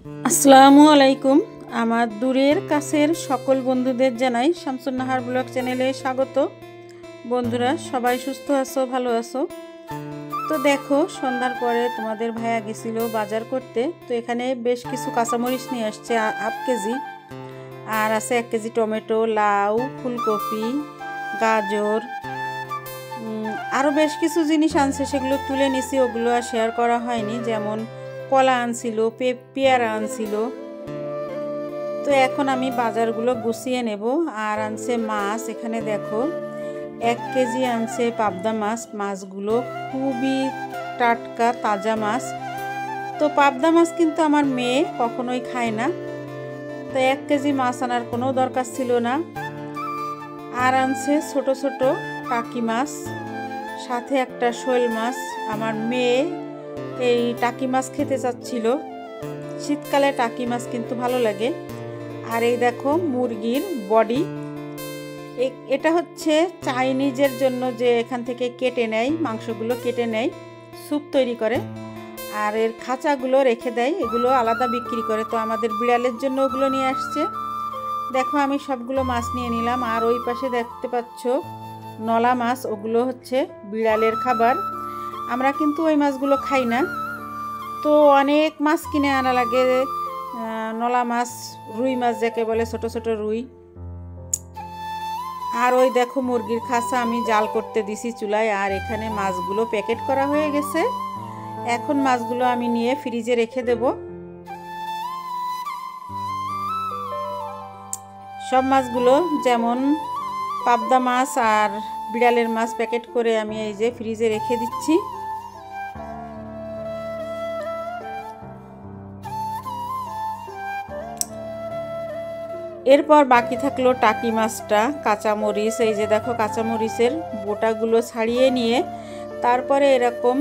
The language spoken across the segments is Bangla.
আসসালামু আলাইকুম। আমার দূরের কাছের সকল বন্ধুদের জানাই শামসুন নাহার ব্লগ চ্যানেলে স্বাগত। বন্ধুরা সবাই সুস্থ আছো, ভালো আছো? তো দেখো, সন্ধ্যার পরে তোমাদের ভাইয়া গেছিল বাজার করতে। তো এখানে বেশ কিছু কাঁচামরিচ নিয়ে আসছে হাফ কেজি, আর আছে 1 কেজি টমেটো, লাউ, ফুলকপি, গাজর, আরও বেশ কিছু জিনিস আনছে, সেগুলো তুলে নিছি, ওগুলো আর শেয়ার করা হয়নি। যেমন কলা আনছিল, পেয়ারা আনছিল। তো এখন আমি বাজারগুলো গুছিয়ে নেব। আর আনছে মাছ, এখানে দেখো 1 কেজি আনছে পাবদা মাছ। মাছগুলো খুবই টাটকা তাজা মাছ। তো পাবদা মাছ কিন্তু আমার মেয়ে কখনোই খায় না, তো 1 কেজি মাছ আনার কোনো দরকার ছিল না। আর আনছে ছোট ছোট টাকি মাছ, সাথে একটা শোল মাছ। আমার মেয়ে এই টাকি মাছ খেতে চাচ্ছিল, শীতকালে টাকি মাছ কিন্তু ভালো লাগে। আর এই দেখো মুরগির বডি, এটা হচ্ছে চাইনিজের জন্য, যে এখান থেকে কেটে নেয়, মাংসগুলো কেটে নেয়, স্যুপ তৈরি করে, আর এর খাঁচাগুলো রেখে দেয়, এগুলো আলাদা বিক্রি করে। তো আমাদের বিড়ালের জন্য ওগুলো নিয়ে আসছে। দেখো আমি সবগুলো মাছ নিয়ে নিলাম। আর ওই পাশে দেখতে পাচ্ছ নলা মাছ, ওগুলো হচ্ছে বিড়ালের খাবার। আমরা কিন্তু ওই মাছগুলো খাই না, তো অনেক মাছ কিনে আনা লাগে। নলা মাছ, রুই মাছ যাকে বলে, ছোট ছোট রুই। আর ওই দেখো মুরগির খাঁচা আমি জাল করতে দিছি চুলায়। আর এখানে মাছগুলো প্যাকেট করা হয়ে গেছে। এখন মাছগুলো আমি নিয়ে ফ্রিজে রেখে দেব। সব মাছগুলো, যেমন পাবদা মাছ আর বিড়ালের মাছ, প্যাকেট করে আমি এই যে ফ্রিজে রেখে দিচ্ছি। এরপর বাকি থাকলো টাকি মাছটা। কাঁচামরিচ, এই যে দেখো কাঁচামরিচের বোটাগুলো ছাড়িয়ে নিয়ে তারপরে এরকম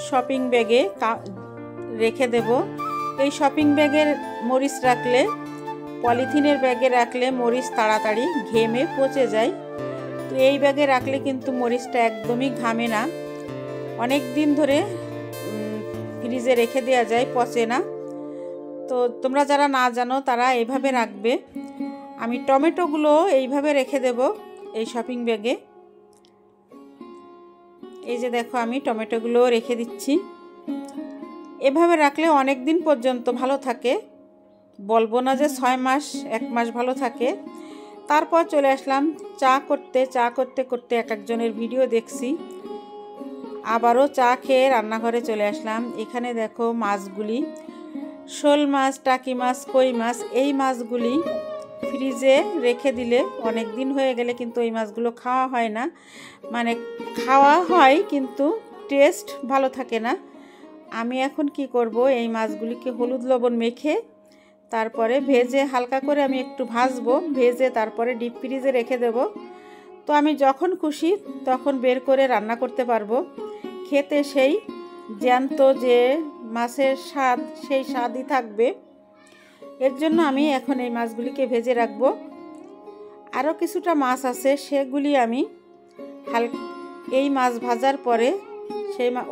শপিং ব্যাগে রেখে দেব। এই শপিং ব্যাগের মরিচ রাখলে, পলিথিনের ব্যাগে রাখলে মরিচ তাড়াতাড়ি ঘেমে পচে যায়। তো এই ব্যাগে রাখলে কিন্তু মরিচটা একদমই ঘামে না, অনেক দিন ধরে ফ্রিজে রেখে দেওয়া যায়, পচে না। তো তোমরা যারা না জানো তারা এইভাবে রাখবে। আমি টমেটোগুলো এইভাবে রেখে দেব এই শপিং ব্যাগে। এই যে দেখো আমি টমেটোগুলো রেখে দিচ্ছি। এভাবে রাখলে অনেক দিন পর্যন্ত ভালো থাকে, বলবো না যে 6 মাস 1 মাস ভালো থাকে। তারপর চলে আসলাম চা করতে করতে এক একজনের ভিডিও দেখছি, আবারও চা খেয়ে রান্নাঘরে চলে আসলাম। এখানে দেখো মাছগুলি, শোল মাছ, টাকি মাছ, কই মাছ, এই মাছগুলি ফ্রিজে রেখে দিলে অনেক দিন হয়ে গেলে কিন্তু এই মাছগুলো খাওয়া হয় না, মানে খাওয়া হয় কিন্তু টেস্ট ভালো থাকে না। আমি এখন কি করব, এই মাছগুলিকে হলুদ লবণ মেখে তারপরে ভেজে হালকা করে আমি একটু ভাজবো, ভেজে তারপরে ডিপ ফ্রিজে রেখে দেব। তো আমি যখন খুশি তখন বের করে রান্না করতে পারবো। খেতে সেই জ্যান্ত যে মাছের স্বাদ, সেই স্বাদই থাকবে। এর জন্য আমি এখন এই মাছগুলিকে ভেজে রাখবো। আরও কিছুটা মাছ আছে, সেগুলি আমি এই মাছ ভাজার পরে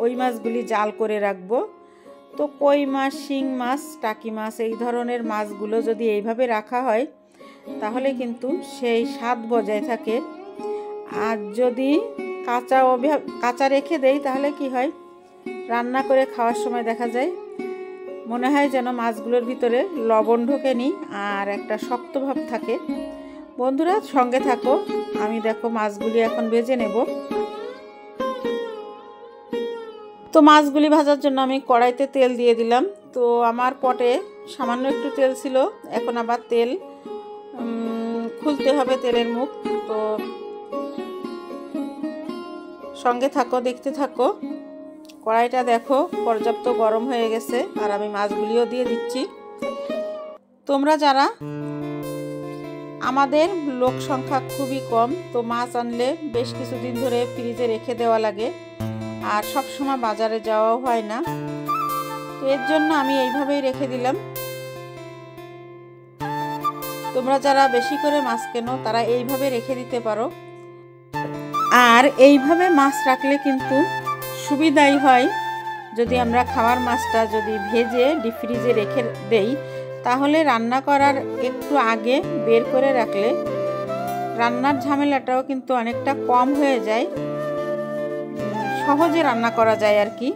ওই মাছগুলি জাল করে রাখবো। তো কই মাছ, শিং মাছ, টাকি মাছ, এই ধরনের মাছগুলো যদি এইভাবে রাখা হয় তাহলে কিন্তু সেই স্বাদ বজায় থাকে। আর যদি কাঁচা রেখে দেই তাহলে কি হয়, রান্না করে খাওয়ার সময় দেখা যায় মনে হয় যেন মাছগুলোর ভিতরে লবণ ঢোকেনি, আর একটা শক্ত ভাব থাকে। বন্ধুরা সঙ্গে থাকো, আমি দেখো মাছগুলি এখন ভেজে নেব। তো মাছগুলি ভাজার জন্য আমি কড়াইতে তেল দিয়ে দিলাম। তো আমার পটে সামান্য একটু তেল ছিল, এখন আবার তেল খুলতে হবে, তেলের মুখ। তো সঙ্গে থাকো, দেখতে থাকো। কড়াইটা দেখো পর্যাপ্ত গরম হয়ে গেছে, আর আমি মাছগুলিও দিয়ে দিচ্ছি। তোমরা যারা, আমাদের লোক সংখ্যা খুবই কম, তো মাছ আনলে বেশ কিছুদিন ধরে ফ্রিজে রেখে দেওয়া লাগে, আর সব সময় বাজারে যাওয়াও হয় না। তো এর জন্য আমি এইভাবেই রেখে দিলাম। তোমরা যারা বেশি করে মাছ কেনো তারা এইভাবে রেখে দিতে পারো। আর এইভাবে মাছ রাখলে কিন্তু সুবিধাই হয়। যদি আমরা খাওয়ার মাছটা যদি ভেজে ডিপ ফ্রিজে রেখে দেই তাহলে রান্না করার একটু আগে বের করে রাখলে রান্নার ঝামেলাটাও কিন্তু অনেকটা কম হয়ে যায়, সহজে রান্না করা যায় আর কি।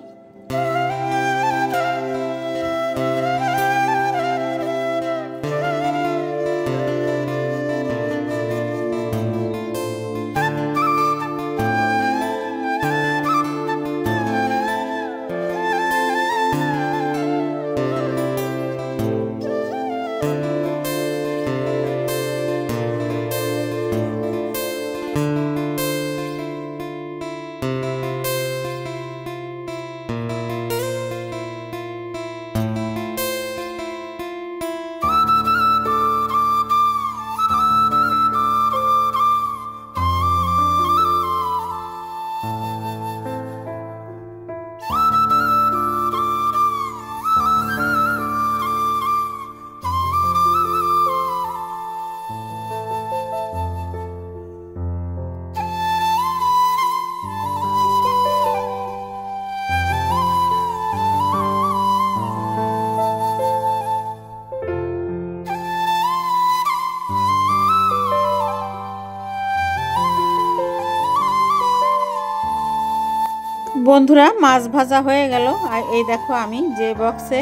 বন্ধুরা, মাছ ভাজা হয়ে গেল। আর এই দেখো আমি যে বক্সে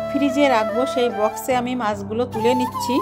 ফ্রিজে রাখবো সেই বক্সে আমি মাছগুলো তুলে নিচ্ছি।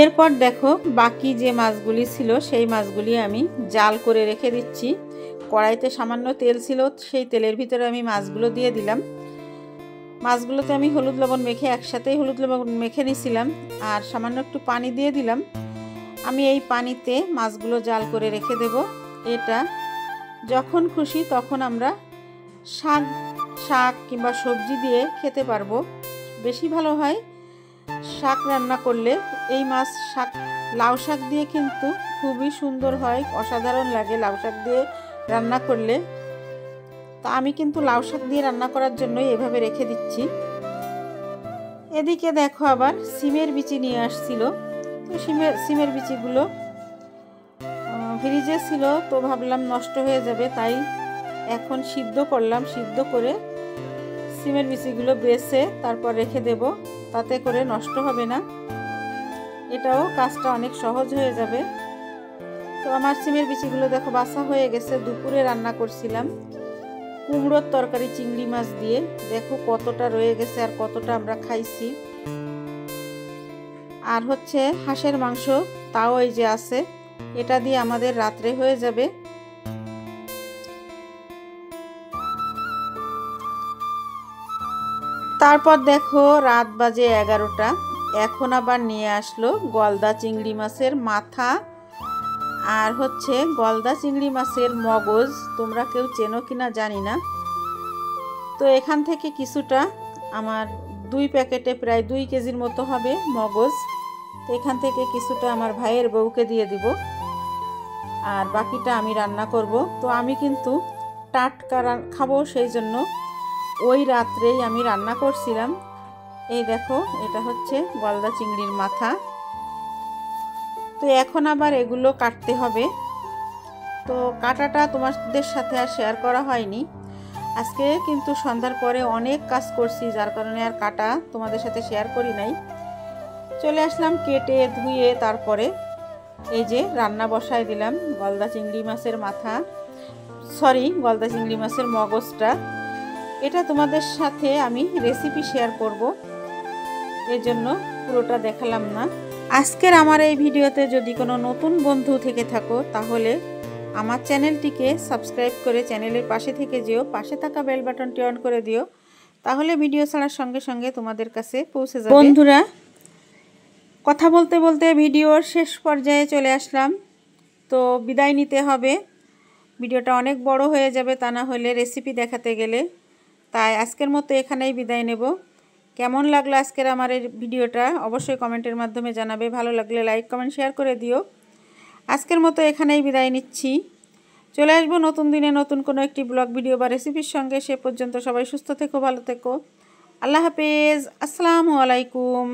এরপর দেখো বাকি যে মাছগুলি ছিল সেই মাছগুলি আমি জাল করে রেখে দিচ্ছি। কড়াইতে সামান্য তেল ছিল, সেই তেলের ভিতরে আমি মাছগুলো দিয়ে দিলাম। মাছগুলোতে আমি হলুদ লবণ মেখে একসাথেই হলুদ লবণ মেখে নিয়েছিলাম, আর সামান্য একটু পানি দিয়ে দিলাম। আমি এই পানিতে মাছগুলো জাল করে রেখে দেব। এটা যখন খুশি তখন আমরা শাক কিংবা সবজি দিয়ে খেতে পারবো। বেশি ভালো হয় শাক রান্না করলে। এই মাছ লাউ শাক দিয়ে কিন্তু খুবই সুন্দর হয়, অসাধারণ লাগে লাউ শাক দিয়ে রান্না করলে। তা আমি কিন্তু লাউ শাক দিয়ে রান্না করার জন্যই এভাবে রেখে দিচ্ছি। এদিকে দেখো আবার সিমের বিচি নিয়ে আসছিল, তো সিমের বিচিগুলো ফ্রিজে ছিল, তো ভাবলাম নষ্ট হয়ে যাবে, তাই এখন সিদ্ধ করলাম। সিদ্ধ করে সিমের বিচিগুলো বেছে তারপর রেখে দেব, তাতে করে নষ্ট হবে না। এটাও কাজটা অনেক সহজ হয়ে যাবে। তো আমার সিমের বিচিগুলো দেখো বাছা হয়ে গেছে। দুপুরে রান্না করছিলাম কুমড়োর তরকারি চিংড়ি মাছ দিয়ে। দেখো কতটা রয়ে গেছে আর কতটা আমরা খাইছি। আর হচ্ছে হাঁসের মাংস, তাও এই যে আছে, এটা দিয়ে আমাদের রাত্রে হয়ে যাবে। তারপর দেখো রাত বাজে 11টা। এখন আবার নিয়ে আসলো গলদা চিংড়ি মাছের মাথা আর হচ্ছে গলদা চিংড়ি মাছের মগজ। তোমরা কেউ চেনো কিনা জানি না। তো এখান থেকে কিছুটা, আমার 2 প্যাকেটে প্রায় 2 কেজির মতো হবে মগজ। তো এখান থেকে কিছুটা আমার ভাইয়ের বউকে দিয়ে দিব, আর বাকিটা আমি রান্না করব। তো আমি কিন্তু টাটকা খাবো, সেই জন্য ওই রাত্রেই আমি রান্না করছিলাম। এই দেখো এটা হচ্ছে গলদা চিংড়ির মাথা। তো এখন আবার এগুলো কাটতে হবে। তো কাটাটা তোমাদের সাথে আর শেয়ার করা হয়নি। আজকে কিন্তু সন্ধ্যার পরে অনেক কাজ করছি, যার কারণে আর কাটা তোমাদের সাথে শেয়ার করি নাই। চলে আসলাম কেটে ধুয়ে, তারপরে এই যে রান্না বসায় দিলাম গলদা চিংড়ি মাছের মাথা, গলদা চিংড়ি মাছের মগজটা। এটা তোমাদের সাথে আমি রেসিপি শেয়ার করব, এজন্য পুরোটা দেখালাম না। আজকের আমার এই ভিডিওতে যদি কোনো নতুন বন্ধু থেকে থাকো তাহলে আমার চ্যানেলটিকে সাবস্ক্রাইব করে চ্যানেলের পাশে থেকে যেও, পাশে থাকা বেল বাটনটি অন করে দিও, তাহলে ভিডিও ছাড়ার সঙ্গে সঙ্গে তোমাদের কাছে পৌঁছে যাবে। বন্ধুরা, কথা বলতে বলতে ভিডিওর শেষ পর্যায়ে চলে আসলাম। তো বিদায় নিতে হবে, ভিডিওটা অনেক বড় হয়ে যাবে তা না হলে রেসিপি দেখাতে গেলে। তাই আজকের মতো এখানেই বিদায় নেব। কেমন লাগলো আজকের আমার এই ভিডিওটা অবশ্যই কমেন্টের মাধ্যমে জানাবে। ভালো লাগলে লাইক কমেন্ট শেয়ার করে দিও। আজকের মতো এখানেই বিদায় নিচ্ছি। চলে আসবো নতুন দিনে নতুন কোনো একটি ব্লগ ভিডিও বা রেসিপির সঙ্গে। সে পর্যন্ত সবাই সুস্থ থেকো, ভালো থেকো। আল্লাহ হাফেজ, আসসালামু আলাইকুম।